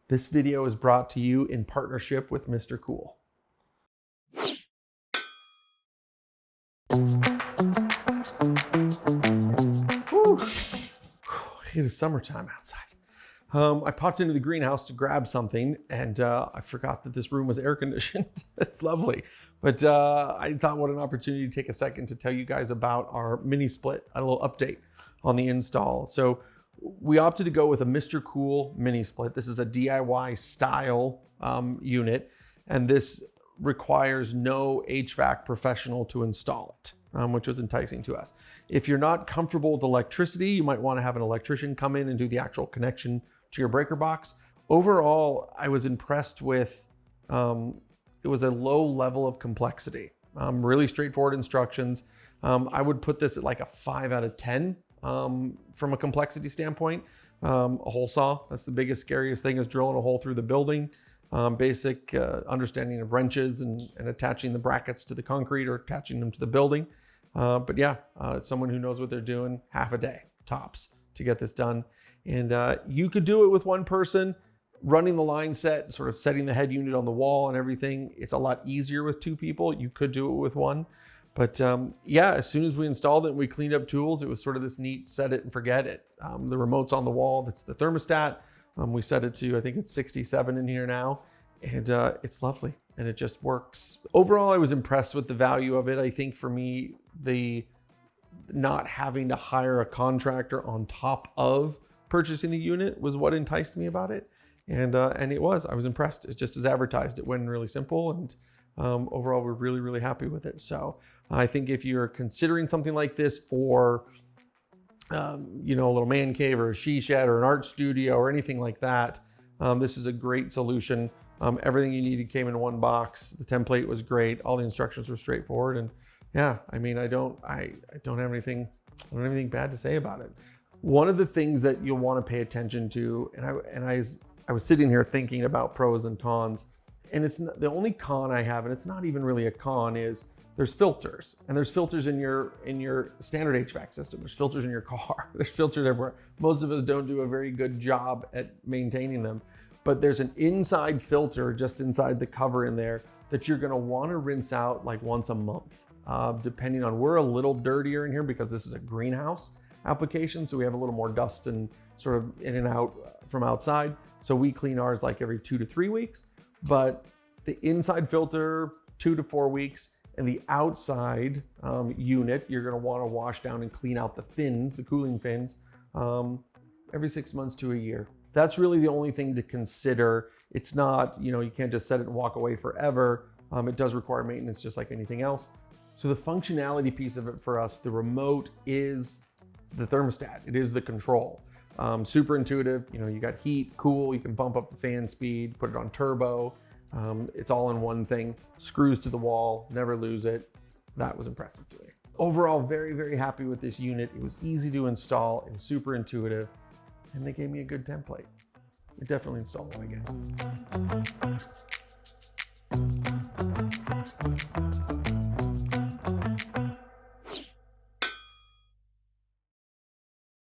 This video is brought to you in partnership with MRCOOL. It is summertime outside. I popped into the greenhouse to grab something, and I forgot that this room was air conditioned. It's lovely. But I thought what an opportunity to take a second to tell you guys about our mini split, a little update on the install. So we opted to go with a MRCOOL mini split. This is a DIY style unit, and this requires no HVAC professional to install it, which was enticing to us. If you're not comfortable with electricity, you might want to have an electrician come in and do the actual connection to your breaker box. Overall, I was impressed with, it was a low level of complexity, really straightforward instructions. I would put this at like a 5 out of 10 from a complexity standpoint. A hole saw, that's the biggest, scariest thing, is drilling a hole through the building. Basic understanding of wrenches and attaching the brackets to the concrete or attaching them to the building. But yeah, it's someone who knows what they're doing, half a day tops to get this done. And you could do it with one person, running the line set, sort of setting the head unit on the wall and everything. It's a lot easier with 2 people. You could do it with 1. But yeah, as soon as we installed it and we cleaned up tools, it was sort of this neat set it and forget it. The remote's on the wall, that's the thermostat. We set it to, I think it's 67 in here now, and it's lovely and it just works. Overall, I was impressed with the value of it. I think for me, the not having to hire a contractor on top of purchasing the unit was what enticed me about it. And I was impressed. It's just as advertised. It went really simple, and overall, we're really, really happy with it. So I think if you're considering something like this for, you know, a little man cave or a she shed or an art studio or anything like that, this is a great solution. Everything you needed came in one box. The template was great. All the instructions were straightforward. And yeah, I mean, I don't have anything bad to say about it. One of the things that you'll want to pay attention to, and I was sitting here thinking about pros and cons, and it's not, the only con I have, and it's not even really a con, is there's filters, and there's filters in your standard HVAC system. There's filters in your car. There's filters everywhere. Most of us don't do a very good job at maintaining them, but there's an inside filter just inside the cover in there that you're going to want to rinse out like once a month, depending on. We're a little dirtier in here because this is a greenhouse application, so we have a little more dust and sort of in and out from outside. So we clean ours like every 2 to 3 weeks, but the inside filter 2 to 4 weeks, and the outside unit you're going to want to wash down and clean out the fins, the cooling fins, every 6 months to a year. That's really the only thing to consider. It's not, you know, you can't just set it and walk away forever. It does require maintenance just like anything else. So the functionality piece of it for us, the remote is the thermostat. It is the control. Super intuitive. You know, you got heat, cool, you can bump up the fan speed, put it on turbo. It's all in one thing. Screws to the wall, never lose it. That was impressive to me. Overall, very, very happy with this unit. It was easy to install and super intuitive, and they gave me a good template. I definitely installed one again.